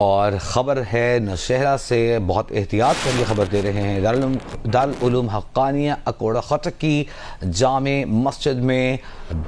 اور خبر ہے نوشہرہ سے، بہت احتیاط کر کے خبر دے رہے ہیں۔ دارالعلوم حقانیہ اکوڑہ خٹک کی جامع مسجد میں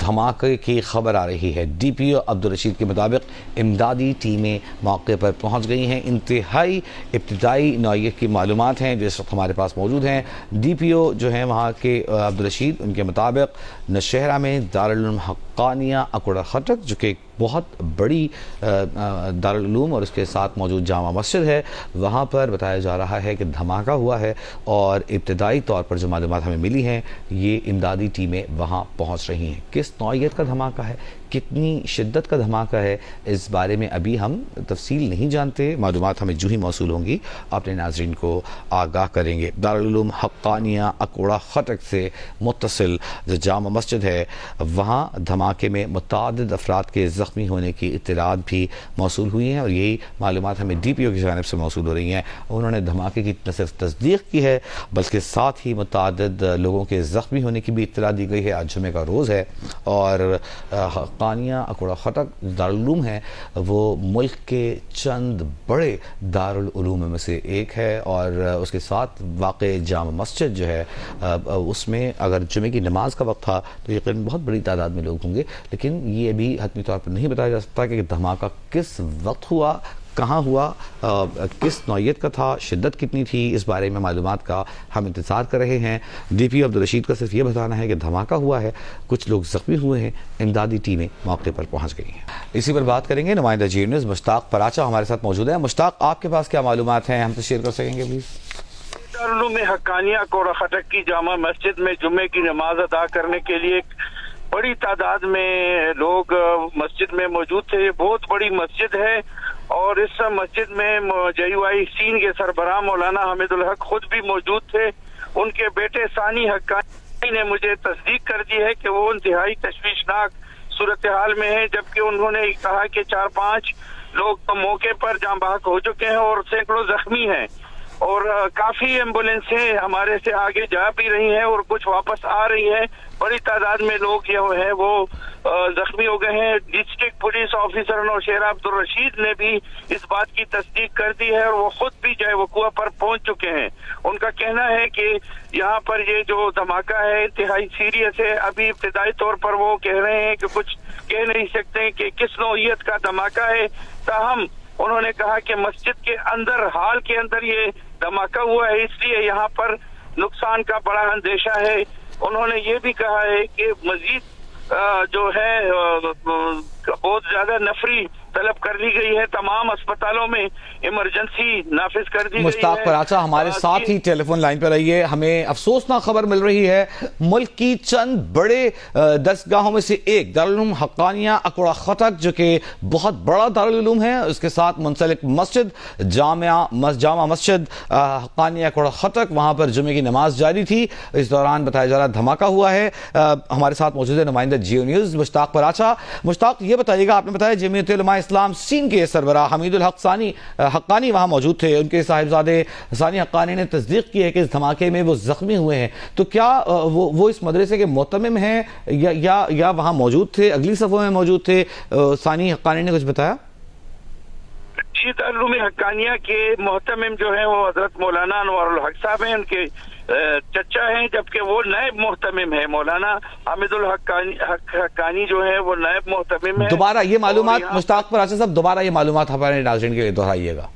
دھماکے کی خبر آ رہی ہے۔ ڈی پی او عبدالرشید کے مطابق امدادی ٹیمیں موقع پر پہنچ گئی ہیں۔ انتہائی ابتدائی نوعیت کی معلومات ہیں جو اس وقت ہمارے پاس موجود ہیں۔ ڈی پی او جو ہیں وہاں کے عبدالرشید، ان کے مطابق نوشہرہ میں دارالعلوم حقانیہ اکوڑہ خٹک، جو کہ ایک بہت بڑی دارالعلوم اور اس کے ساتھ موجود جامع مسجد ہے، وہاں پر بتایا جا رہا ہے کہ دھماکہ ہوا ہے، اور ابتدائی طور پر جو معلومات ہمیں ملی ہیں، یہ امدادی ٹیمیں وہاں پہنچ رہی ہیں۔ کس نوعیت کا دھماکہ ہے، کتنی شدت کا دھماکہ ہے، اس بارے میں ابھی ہم تفصیل نہیں جانتے۔ معلومات ہمیں جو ہی موصول ہوں گی اپنے ناظرین کو آگاہ کریں گے۔ دارالعلوم حقانیہ اکوڑہ خٹک سے متصل جو جامع مسجد ہے، وہاں دھماکے میں متعدد افراد کے زخمی ہونے کی اطلاعات بھی موصول ہوئی ہیں، اور یہی معلومات ہمیں ڈی پی او کی جانب سے موصول ہو رہی ہیں۔ انہوں نے دھماکے کی نہ صرف تصدیق کی ہے بلکہ ساتھ ہی متعدد لوگوں کے زخمی ہونے کی بھی اطلاع دی گئی ہے۔ آج جمعے کا روز ہے، اور حقانیہ اکوڑہ خٹک دارالعلوم ہے، وہ ملک کے چند بڑے دارالعلوم میں سے ایک ہے، اور اس کے ساتھ واقع جامع مسجد جو ہے، اس میں اگر جمعے کی نماز کا وقت تھا تو یقیناً بہت بڑی تعداد میں لوگ ہوں گے، لیکن یہ ابھی حتمی طور پر نہیں بتایا جا سکتا کہ دھماکہ کس وقت ہوا، کہاں ہوا، کس نوعیت کا تھا، شدت کتنی تھی۔ اس بارے میں معلومات کا ہم انتظار کر رہے ہیں۔ ڈی پی او عبدالرشید کا صرف یہ بتانا ہے کہ دھماکہ ہوا ہے، کچھ لوگ زخمی ہوئے ہیں، امدادی ٹیمیں موقع پر پہنچ گئی ہیں۔ اسی پر بات کریں گے، نمائندہ جی نیوز مشتاق پراچا ہمارے ساتھ موجود ہیں۔ مشتاق، آپ کے پاس کیا معلومات ہیں، ہم سے شیئر کر سکیں گے پلیز؟ دارالعلوم حقانیہ اکوڑہ خٹک کی جامع مسجد میں جمعے کی نماز ادا کرنے کے لیے بڑی تعداد میں لوگ مسجد میں موجود تھے۔ یہ بہت بڑی مسجد ہے، اور اس مسجد میں JUIC کے سربراہ مولانا حامد الحق خود بھی موجود تھے۔ ان کے بیٹے ثانی حقانی نے مجھے تصدیق کر دی ہے کہ وہ انتہائی تشویشناک صورتحال میں ہیں، جبکہ انہوں نے کہا کہ 4-5 لوگ تو موقع پر جاں بحق ہو چکے ہیں اور سینکڑوں زخمی ہیں، اور کافی ایمبولینسیں ہمارے سے آگے جا بھی رہی ہیں اور کچھ واپس آ رہی ہیں۔ بڑی تعداد میں لوگ جو ہیں وہ زخمی ہو گئے ہیں۔ District police officer Nowshera Abdul Rashid نے بھی اس بات کی تصدیق کر دی ہے، اور وہ خود بھی جائے وقوع پر پہنچ چکے ہیں۔ ان کا کہنا ہے کہ یہاں پر یہ جو دھماکہ ہے انتہائی سیریس ہے۔ ابھی ابتدائی طور پر وہ کہہ رہے ہیں کہ کچھ کہہ نہیں سکتے کہ کس نوعیت کا دھماکہ ہے، تاہم انہوں نے کہا کہ مسجد کے اندر، ہال کے اندر یہ دھماکہ ہوا ہے، اس لیے یہاں پر نقصان کا بڑا اندیشہ ہے۔ انہوں نے یہ بھی کہا ہے کہ مزید جو ہے بہت زیادہ نفری طلب کر لی گئی ہے، تمام اسپتالوں میں ایمرجنسی نافذ کر دی گئی ہے۔ مشتاق پراچا ہمارے ساتھ ہی ٹیلی فون لائن پہ رہیے۔ ہمیں افسوسناک خبر مل رہی ہے، ملک کی چند بڑے دستگاہوں میں سے ایک دارالعلوم حقانیہ اکوڑہ خٹک، جو کہ بہت بڑا دارالعلوم ہے، اس کے ساتھ منسلک مسجد جامع مسجد حقانیہ اکوڑہ خٹک، وہاں پر جمعے کی نماز جاری تھی۔ اس دوران بتایا جا رہا دھماکہ ہوا ہے۔ ہمارے ساتھ موجود ہے نمائندہ جیو نیوز مشتاق پراچا۔ مشتاق، یہ بتائیے گا، آپ نے بتایا جمعیت علماء اسلام سین کے سربراہ حمید الحق حقانی وہاں موجود تھے، ان کے صاحبزادے ثانی حقانی نے تصدیق کی ہے کہ اس دھماکے میں وہ زخمی ہوئے ہیں، تو کیا وہ اس مدرسے کے محتمم ہیں یا وہاں موجود تھے، اگلی صفوں میں موجود تھے؟ ثانی حقانی نے کچھ بتایا؟ جی، دارالعلوم حقانیہ کے محتمم جو ہیں وہ حضرت مولانا انوار الحق صاحب ہیں، ان کے چچا ہیں، جبکہ وہ نائب محتمم ہے۔ مولانا حامد الحق حقانی جو ہے وہ نائب محتمم ہے۔ دوبارہ یہ معلومات مشتاق پراچا صاحب، دوبارہ یہ معلومات ہمارے ناظرین کے لیے دہرائیے گا۔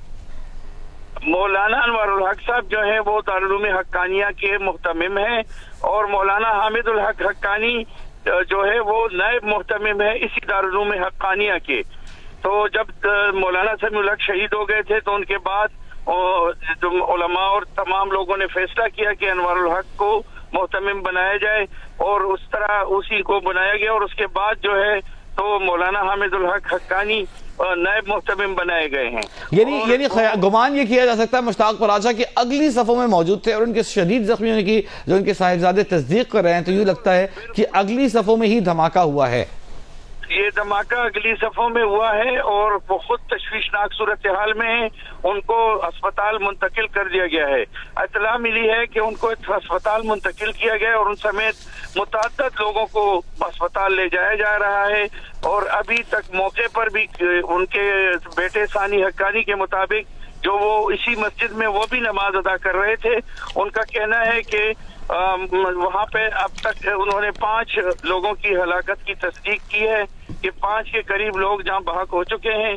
مولانا انوار الحق صاحب جو ہیں وہ دارالعلوم حقانیہ کے محتمم ہیں، اور مولانا حامد الحق حقانی جو ہے وہ نائب محتمم ہے اسی دارالعلوم حقانیہ کے۔ تو جب مولانا سمیع الحق شہید ہو گئے تھے تو ان کے بعد علماء اور تمام لوگوں نے فیصلہ کیا کہ انوار الحق کو محتمم بنایا جائے، اور اس طرح اسی کو بنایا گیا، اور اس کے بعد جو ہے تو مولانا حامد الحق حقانی نائب محتمم بنائے گئے ہیں۔ یعنی گمان یہ کیا جا سکتا ہے مشتاق پراچا کہ اگلی صفوں میں موجود تھے، اور ان کے شدید زخمی ہونے کی جو ان کے صاحبزادے تصدیق کر رہے ہیں، تو یوں لگتا ہے کہ اگلی صفوں میں ہی دھماکہ ہوا ہے۔ یہ دھماکہ اگلی صفوں میں ہوا ہے اور وہ خود تشویشناک صورتحال میں ہیں. ان کو اسپتال منتقل کر دیا گیا ہے. اطلاع ملی ہے کہ ان کو اسپتال منتقل کیا گیا ہے اور ان سمیت متعدد لوگوں کو اسپتال لے جایا جا رہا ہے. اور ابھی تک موقع پر بھی ان کے بیٹے ثانی حقانی کے مطابق جو وہ اسی مسجد میں وہ بھی نماز ادا کر رہے تھے، ان کا کہنا ہے کہ وہاں پہ اب تک انہوں نے 5 لوگوں کی ہلاکت کی تصدیق کی ہے کہ 5 کے قریب لوگ جہاں بحق ہو چکے ہیں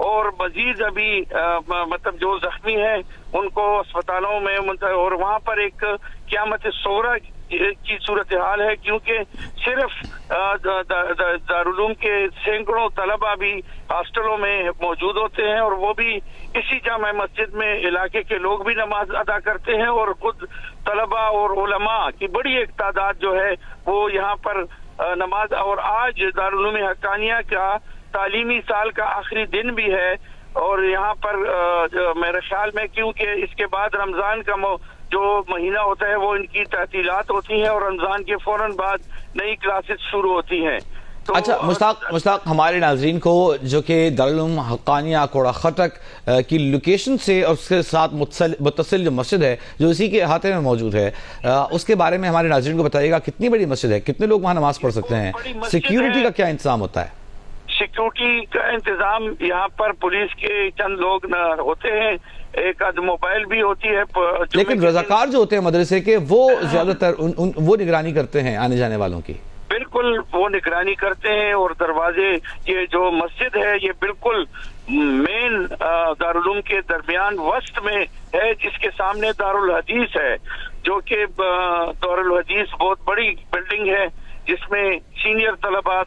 اور مزید ابھی مطلب جو زخمی ہیں ان کو اسپتالوں میں اور وہاں پر ایک قیامت صغریٰ کی صورتحال ہے، کیونکہ صرف دارالعلوم کے سینکڑوں طلبہ بھی ہاسٹلوں میں موجود ہوتے ہیں اور وہ بھی اسی جامع مسجد میں علاقے کے لوگ بھی نماز ادا کرتے ہیں اور خود طلبہ اور علماء کی بڑی ایک تعداد جو ہے وہ یہاں پر نماز. اور آج دارالعلوم حقانیہ کا تعلیمی سال کا آخری دن بھی ہے اور یہاں پر میرے خیال میں کیونکہ اس کے بعد رمضان کا جو مہینہ ہوتا ہے وہ ان کی تعطیلات ہوتی ہیں اور رمضان کے فوراً بعد نئی کلاسز شروع ہوتی ہیں. اچھا مشتاق، ہمارے ناظرین کو جو کہ دارالعلوم حقانیہ کوڑا خٹک کی لوکیشن سے اور اس کے ساتھ متصل جو مسجد ہے جو اسی کے احاطے میں موجود ہے، اس کے بارے میں ہمارے ناظرین کو بتائیے گا. کتنی بڑی مسجد ہے، کتنے لوگ وہاں نماز پڑھ سکتے ہیں، سیکیورٹی کا کیا انتظام ہوتا ہے؟ سیکیورٹی کا انتظام یہاں پر پولیس کے چند لوگ ہوتے ہیں، ایک آدھ موبائل بھی ہوتی ہے. لیکن رضاکار جو ہوتے ہیں مدرسے کے وہ زیادہ تر وہ نگرانی کرتے ہیں آنے جانے والوں کی. بالکل وہ نگرانی کرتے ہیں اور دروازے، یہ جو مسجد ہے یہ بالکل مین دارالعلوم کے درمیان وسط میں ہے، جس کے سامنے دارالحدیث ہے جو کہ دارالحدیث بہت بڑی بلڈنگ ہے جس میں سینئر طلباء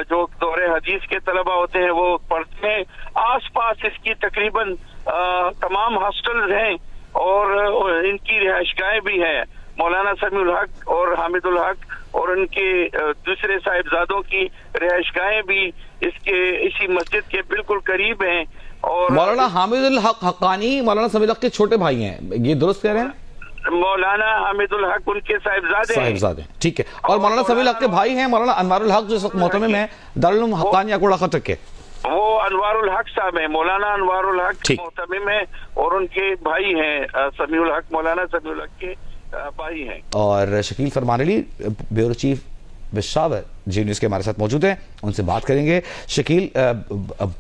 جو دور حدیث کے طلباء ہوتے ہیں وہ پڑھتے ہیں. آس پاس اس کی تقریباً تمام ہاسٹلز ہیں اور ان کی رہائش گاہیں بھی ہیں. مولانا سمیع الحق اور حامد الحق اور ان کے دوسرے صاحبزادوں کی رہائش گاہیں بھی اسی مسجد کے بالکل قریب ہیں. اور مولانا حامد الحق حقانی مولانا سمیع الحق کے چھوٹے بھائی ہیں، یہ درست کہہ رہے ہیں؟ مولانا حامد الحق ان کے صاحبزادے، ٹھیک ہے. اور مولانا سمیع الحق کے بھائی ہیں مولانا انوار الحق جو اس وقت محتمم ہیں دارالعلوم حقانیہ کوڑا خٹک کے. وہ انوار الحق صاحب ہیں، مولانا انوار الحق محتمم ہیں اور ان کے بھائی ہیں سمیع الحق، مولانا سمیع الحق کے بھائی ہیں. اور شکیل فرمان علی بیورو چیف پشاور جی نیوز کے ہمارے ساتھ موجود ہیں، ان سے بات کریں گے. شکیل،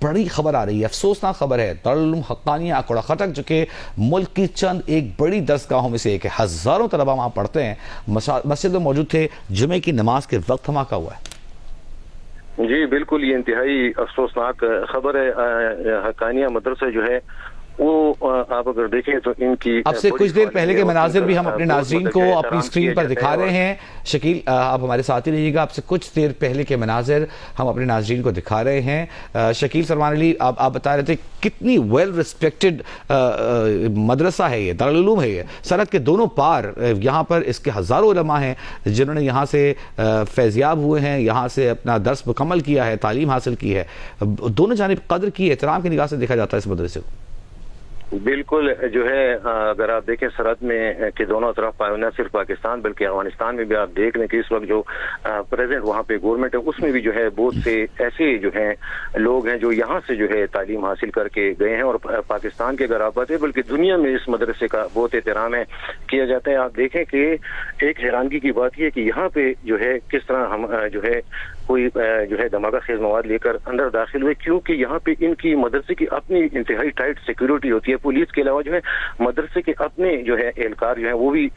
بڑی خبر آ رہی ہے، افسوسناک خبر ہے. دارالعلوم حقانیہ کوڑا خٹک جو کہ ملک کی چند ایک بڑی درسگاہوں میں سے ایک ہے، ہزاروں طلبہ وہاں پڑھتے ہیں، مسجد میں موجود تھے، جمعے کی نماز کے وقت دھماکہ ہوا ہے. جی بالکل، یہ انتہائی افسوسناک خبر ہے. حقانیہ مدرسہ جو ہے وہ آپ اگر دیکھیں تو ان کی اب سے کچھ دیر پہلے کے مناظر بھی ہم اپنے ناظرین کو اپنی اسکرین پر دکھا رہے ہیں. شکیل آپ ہمارے ساتھ ہی رہیے گا، اب سے کچھ دیر پہلے کے مناظر ہم اپنے ناظرین کو دکھا رہے ہیں. شکیل فرمان علی، آپ بتا رہے تھے کتنی ویل ریسپیکٹڈ مدرسہ ہے یہ، دارالعلوم ہے یہ، سرحد کے دونوں پار. یہاں پر اس کے ہزاروں علماء ہیں جنہوں نے یہاں سے فیضیاب ہوئے ہیں، یہاں سے اپنا درس مکمل کیا ہے، تعلیم حاصل کی ہے. دونوں جانب قدر کی، احترام کی نگاہ سے دیکھا جاتا ہے اس مدرسے کو. بالکل جو ہے اگر آپ دیکھیں سرحد میں کہ دونوں طرف نہ صرف پاکستان بلکہ افغانستان میں بھی آپ دیکھ لیں کہ اس وقت جو پریزنٹ وہاں پہ گورنمنٹ ہے اس میں بھی جو ہے بہت سے ایسے جو ہیں لوگ ہیں جو یہاں سے جو ہے تعلیم حاصل کر کے گئے ہیں اور پاکستان کے اگر آپ باتیں بلکہ دنیا میں اس مدرسے کا بہت احترام ہے کیا جاتا ہے. آپ دیکھیں کہ ایک حیرانگی کی بات یہ ہے کہ یہاں پہ جو ہے کس طرح ہم جو ہے کوئی جو ہے دھماکہ خیز مواد لے کر اندر داخل ہوئے، کیونکہ یہاں پہ ان کی مدرسے کی اپنی انتہائی ٹائٹ سیکیورٹی ہوتی ہے. پولیس کے علاوہ جو ہے مدرسے کے اپنے جو ہے اہلکار جو ہیں وہ بھی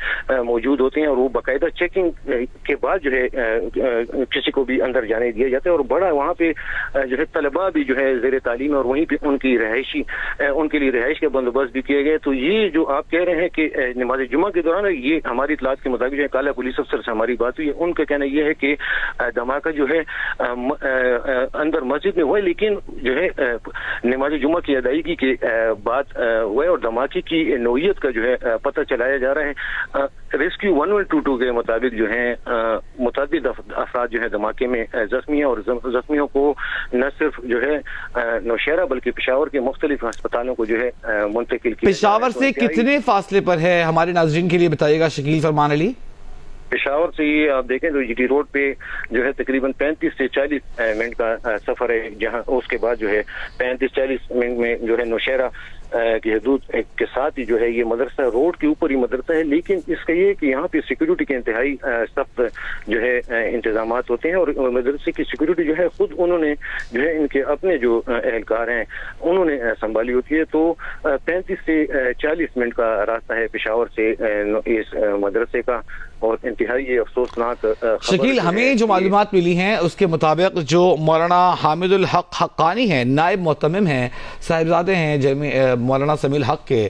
موجود ہوتے ہیں اور وہ باقاعدہ چیکنگ کے بعد جو ہے کسی کو بھی اندر جانے دیا جاتا ہے. اور بڑا وہاں پہ جو ہے طلباء بھی جو ہے زیر تعلیم اور وہیں پہ ان کی ان کے لیے رہائش کے بندوبست بھی کیے گئے. تو یہ جو آپ کہہ رہے ہیں کہ نماز جمعہ کے دوران یہ ہماری اطلاعات کے مطابق جو ہے کالا پولیس افسر سے ہماری بات ہوئی ہے، ان کا کہنا یہ ہے کہ دھماکہ جو ہے اندر مسجد میں ہوا ہے لیکن جو ہے نماز جمعہ کی ادائیگی کے بعد ہوا ہے اور دھماکے کی نوعیت کا جو ہے پتہ چلایا جا رہا ہے. ریسکیو 1122 کے مطابق جو ہے متعدد افراد جو ہے دھماکے میں زخمی ہیں اور زخمیوں کو نہ صرف جو ہے نوشہرہ بلکہ پشاور کے مختلف ہسپتالوں کو جو ہے منتقل کیا. پشاور سے کتنے فاصلے پر ہے ہمارے ناظرین کے لیے بتائیے گا شکیل فرمان علی؟ پشاور سے یہ آپ دیکھیں تو جی ٹی روڈ پہ جو ہے تقریباً 35 سے 40 منٹ کا سفر ہے، جہاں اس کے بعد جو ہے 35-40 منٹ میں جو ہے نوشہرہ کی حدود کے ساتھ ہی جو ہے یہ مدرسہ روڈ کے اوپر ہی مدرسہ ہے، لیکن اس کا یہ کہ یہاں پہ سیکیورٹی کے انتہائی سخت جو ہے انتظامات ہوتے ہیں، اور مدرسے کی سیکیورٹی جو ہے خود انہوں نے جو ہے ان کے اپنے جو اہلکار ہیں انہوں نے سنبھالی ہوتی ہے۔ تو 35 سے 40 منٹ کا راستہ ہے پشاور سے اس مدرسے کا، اور انتہائی افسوسناک شکیل ہمیں جو معلومات ملی ہیں اس کے مطابق جو مولانا حامد الحق حقانی ہیں، نائب محتمم ہیں، صاحبزادے ہیں مولانا سمیع الحق کے،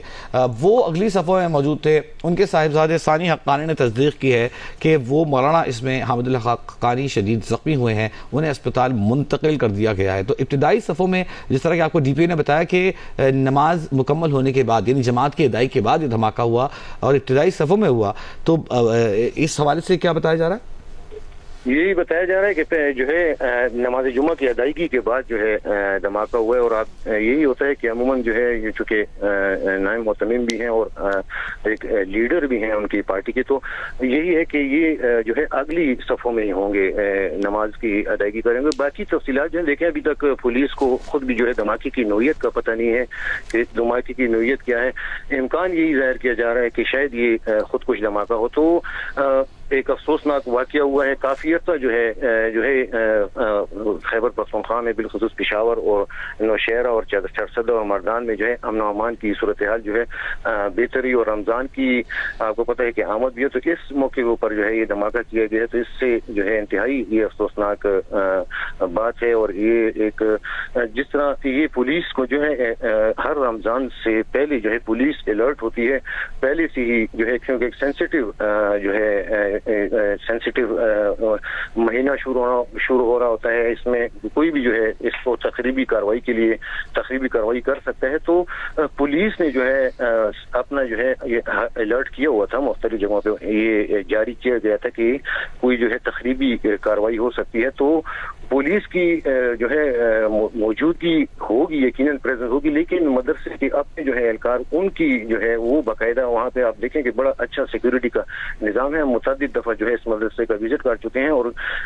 وہ اگلی صفوں میں موجود تھے۔ ان کے صاحبزادے ثانی حقانی نے تصدیق کی ہے کہ وہ مولانا اس میں حامد الحق حقانی شدید زخمی ہوئے ہیں، انہیں اسپتال منتقل کر دیا گیا ہے۔ تو ابتدائی صفوں میں جس طرح کہ آپ کو ڈی پی او نے بتایا کہ نماز مکمل ہونے کے بعد یعنی جماعت کی ادائی کے بعد یہ دھماکہ ہوا اور ابتدائی صفوں میں ہوا، تو اس حوالے سے کیا بتایا جا رہا ہے؟ یہی بتایا جا رہا ہے کہ جو ہے نماز جمعہ کی ادائیگی کے بعد جو ہے دھماکہ ہوا ہے، اور آپ یہی ہوتا ہے کہ عموماً جو ہے یہ چونکہ نائب محتمم بھی ہیں اور ایک لیڈر بھی ہیں ان کی پارٹی کے، تو یہی ہے کہ یہ جو ہے اگلی صفوں میں ہی ہوں گے، نماز کی ادائیگی کریں گے۔ باقی تفصیلات جو ہیں دیکھیں، ابھی تک پولیس کو خود بھی جو ہے دھماکے کی نوعیت کا پتہ نہیں ہے کہ دھماکے کی نوعیت کیا ہے۔ امکان یہی ظاہر کیا جا رہا ہے کہ شاید یہ خودکش دھماکہ ہو۔ تو ایک افسوسناک واقعہ ہوا ہے، کافی عرصہ جو ہے خیبر پختونخوا میں بالخصوص پشاور اور نوشہرہ اور چرسدہ اور مردان میں جو ہے امن و امان کی صورتحال جو ہے بہتری، اور رمضان کی آپ کو پتہ ہے کہ آمد بھی ہے، تو اس موقع کے اوپر جو ہے یہ دھماکہ کیا گیا ہے، تو اس سے جو ہے انتہائی یہ افسوسناک بات ہے۔ اور یہ ایک جس طرح یہ پولیس کو جو ہے ہر رمضان سے پہلے جو ہے پولیس الرٹ ہوتی ہے پہلے سے ہی جو ہے، کیونکہ ایک سینسیٹیو جو ہے مہینہ شروع ہو رہا ہوتا ہے، اس میں کوئی بھی جو ہے اس کو تخریبی کارروائی کر سکتا ہے، تو پولیس نے جو ہے اپنا جو ہے یہ الرٹ کیا ہوا تھا، مختلف جگہوں پہ یہ جاری کیا گیا تھا کہ کوئی جو ہے تخریبی کارروائی ہو سکتی ہے، تو پولیس کی جو ہے موجودگی ہوگی، یقیناً پریزنس ہوگی، لیکن مدرسے کے اپنے جو ہے اہلکار ان کی جو ہے وہ باقاعدہ وہاں پہ آپ دیکھیں کہ بڑا اچھا سیکیورٹی کا نظام ہے، متعدد دفعہ جو ہے اس مدرسے کا وزٹ کر چکے ہیں، اور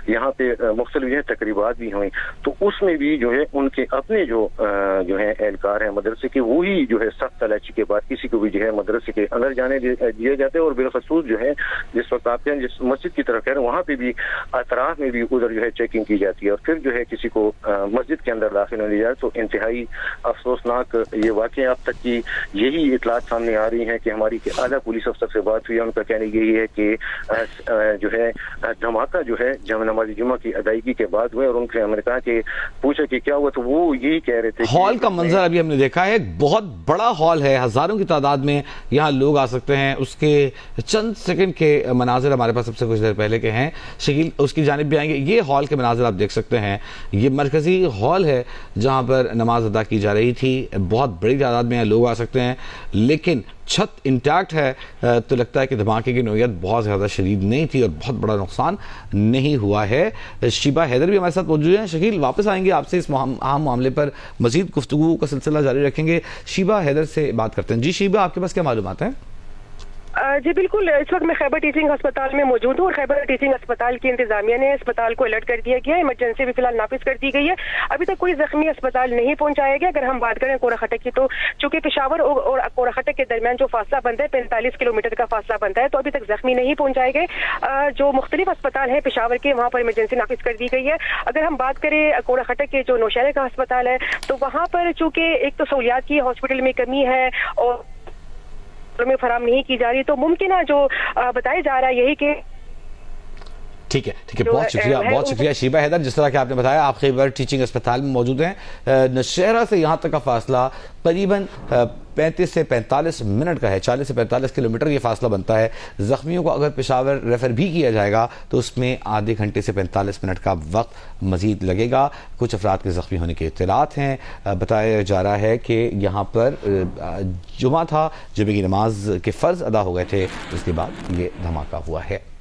یہاں پہ مختلف جو ہے تقریبات بھی ہوئیں، تو اس میں بھی جو ہے ان کے اپنے جو ہے اہلکار ہیں مدرسے کے، وہی جو ہے سخت تلاشی کے بعد کسی کو بھی جو ہے مدرسے کے اندر جانے دیا جاتا ہے، اور بالخصوص جو ہے جس وقت آپ جس مسجد کی طرف ہے وہاں پہ بھی اطراف میں بھی ادھر جو ہے چیکنگ کی جاتی ہے، اور پھر جو ہے کسی کو مسجد کے اندر داخل ہونے جائے۔ تو انتہائی افسوسناک یہ واقعہ اب تک کی یہی اطلاعات سامنے آ رہی ہیں کہ ہماری اعلیٰ پولیس افسر سے بات ہوئی ہے، ان کا کہنا یہی ہے کہ جو ہے دھماکہ جو ہے نماز جمعہ کی ادائیگی کے بعد ہوئے، اور ان سے ہم نے کہا کہ پوچھا کہ کیا ہوا، تو وہ یہی کہہ رہے تھے ہال کا منظر ابھی ہم نے دیکھا ہے، بہت بڑا ہال ہے، ہزاروں کی تعداد میں یہاں لوگ آ سکتے ہیں، اس کے چند سیکنڈ کے مناظر ہمارے پاس سب سے کچھ دیر پہلے کے ہیں، شکیل اس کی جانب بھی آئیں گے۔ یہ ہال کے مناظر آپ دیکھ سکتے ہیں، یہ مرکزی ہال ہے جہاں پر نماز ادا کی جا رہی تھی، بہت بڑی تعداد میں لوگ آ سکتے ہیں، لیکن چھت انٹیکٹ ہے، تو لگتا ہے کہ دھماکے کی نوعیت بہت زیادہ شدید نہیں تھی اور بہت بڑا نقصان نہیں ہوا ہے۔ شیبہ حیدر بھی ہمارے ساتھ موجود ہیں، شکیل واپس آئیں گے آپ سے اس اہم معاملے پر، مزید گفتگو کا سلسلہ جاری رکھیں گے۔ شیبہ حیدر سے بات کرتے ہیں۔ جی شیبہ، آپ کے پاس کیا معلومات ہیں؟ جی بالکل، اس وقت میں خیبر ٹیچنگ ہسپتال میں موجود ہوں، اور خیبر ٹیچنگ ہسپتال کی انتظامیہ نے اسپتال کو الرٹ کر دیا گیا ہے، ایمرجنسی بھی فی الحال نافذ کر دی گئی ہے، ابھی تک کوئی زخمی اسپتال نہیں پہنچایا گیا۔ اگر ہم بات کریں کورا خٹک کی، تو چونکہ پشاور اور کورا خٹک کے درمیان جو فاصلہ بنتا ہے 45 کلومیٹر کا فاصلہ بنتا ہے، تو ابھی تک زخمی نہیں پہنچائے گئے۔ جو مختلف اسپتال ہیں پشاور کے، وہاں پر ایمرجنسی نافذ کر دی گئی ہے۔ اگر ہم بات کریں کورا خٹک کے جو نوشہرہ کا ہسپتال ہے، تو وہاں پر چونکہ ایک تو سہولیات کی ہاسپٹل میں کمی ہے اور میں فراہم نہیں کی جا رہی، تو ممکنہ جو بتایا جا رہا ہے یہی کہ ٹھیک ہے، بہت شکریہ شیبہ حیدر۔ جس طرح کہ آپ نے بتایا، آپ خیبر ٹیچنگ اسپتال میں موجود ہیں، نوشہرہ سے یہاں تک کا فاصلہ قریباً 35 سے 45 منٹ کا ہے، 40 سے 45 کلومیٹر یہ فاصلہ بنتا ہے۔ زخمیوں کو اگر پشاور ریفر بھی کیا جائے گا تو اس میں آدھے گھنٹے سے 45 منٹ کا وقت مزید لگے گا۔ کچھ افراد کے زخمی ہونے کے اطلاعات ہیں۔ بتایا جا رہا ہے کہ یہاں پر جمعہ تھا، جمعہ کی نماز کے فرض ادا ہو گئے تھے، اس کے بعد یہ دھماکہ ہوا ہے۔